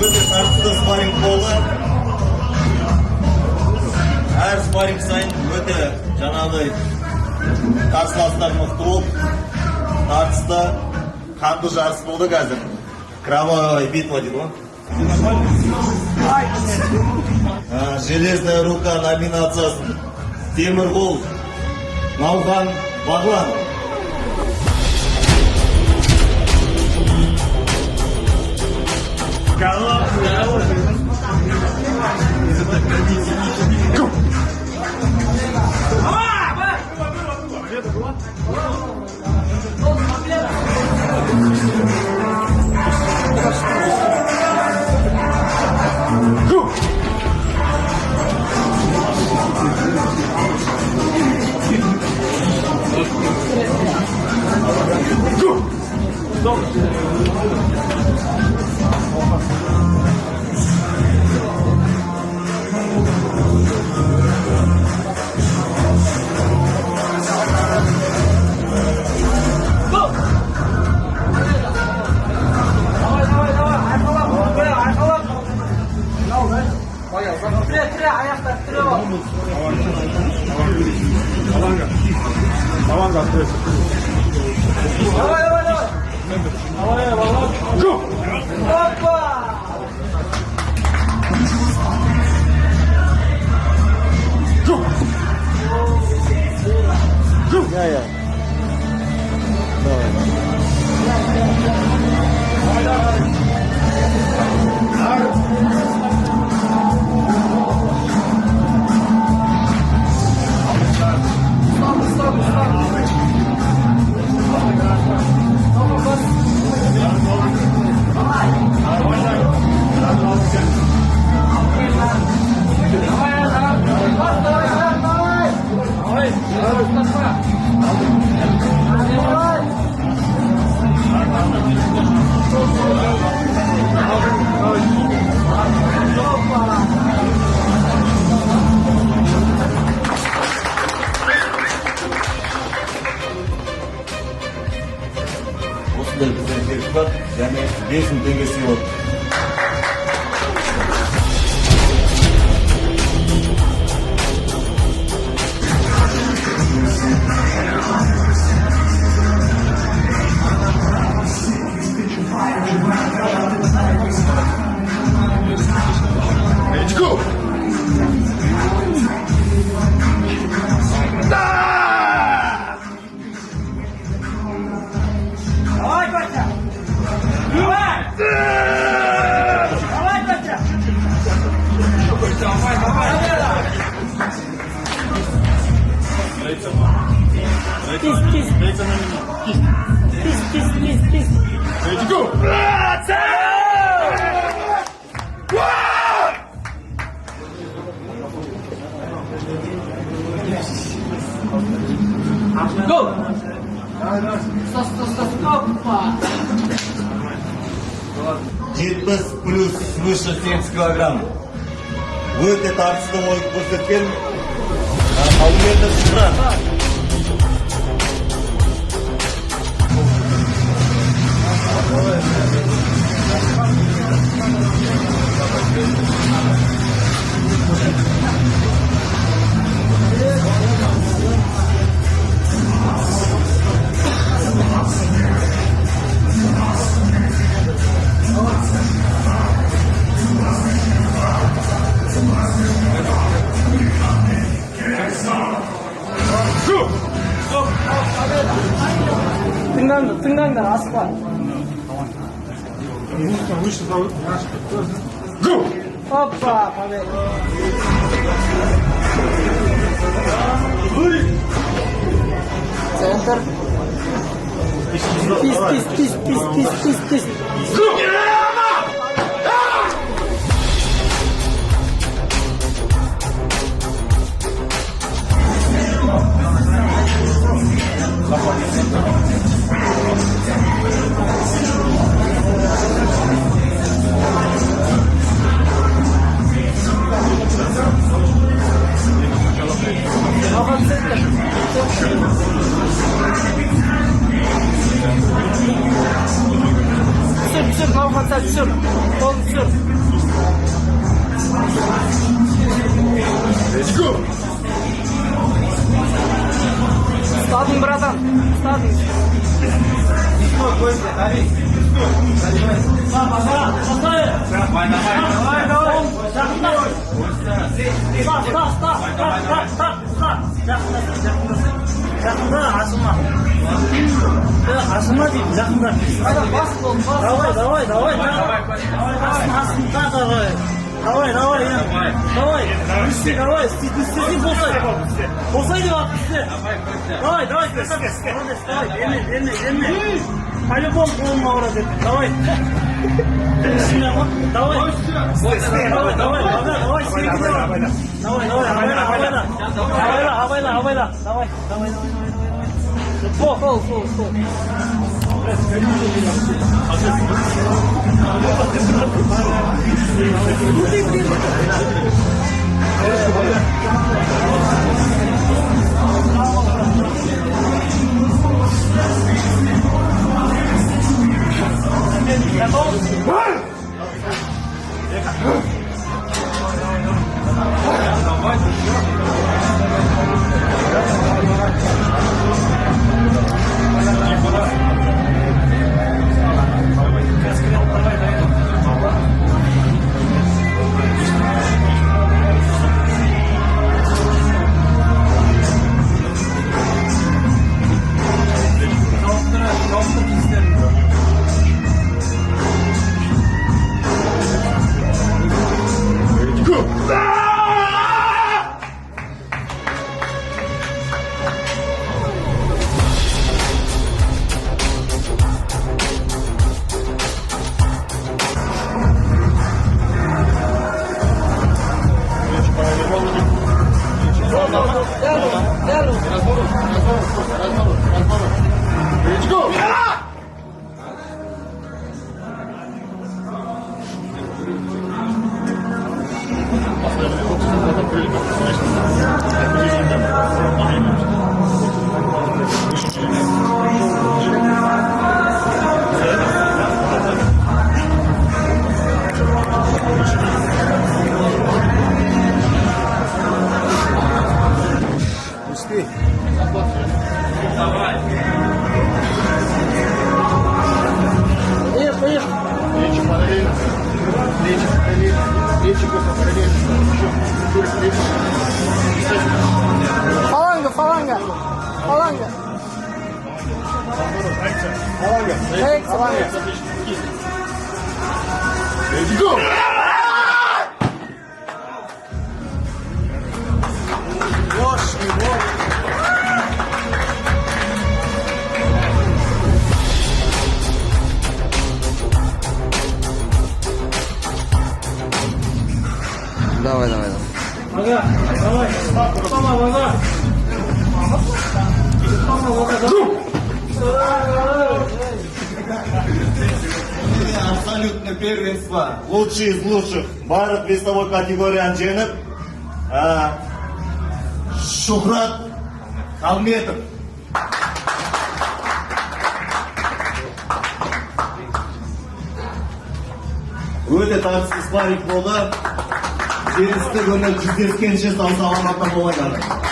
Өте тартысты спарринг болды. Әр спарринг сайын өте жаңағыдай қарсыластар мықты болып, тартысты қанды жарыс болды қазір. Кровавая битва дейді ғой. Железная рука номинациясын Темірғол Наухан Бағлан. Осындай бізден сертификат және 5000 теңге сыйлық. Жетпіс плюс свыше 70 килограмм. Өте тартысты ойын көрсеткен Алмедов Шыран. Тыңдаңдар, асықпа. Опа, победа. Центр. Пис. Все, Yakında asılma. Asılma değil, yakında. Давай. Давай, ya. Давай, стесни болсайды бak işte. Давай, Emre. По-любому қолыма ұрады. Давай. Давай, сенікі де бар. Давай, абайла. Давай. Сол. Falanga. Давай. Ага, давай. Ага. Абсолютно первенство. Лучший из лучших. Барлық весовой категорияны жеңіп, Шухрат Қалметов. Өте тартысты спарринг болды. Жеңісті күні жүздескенше сау саламатта болыңдар.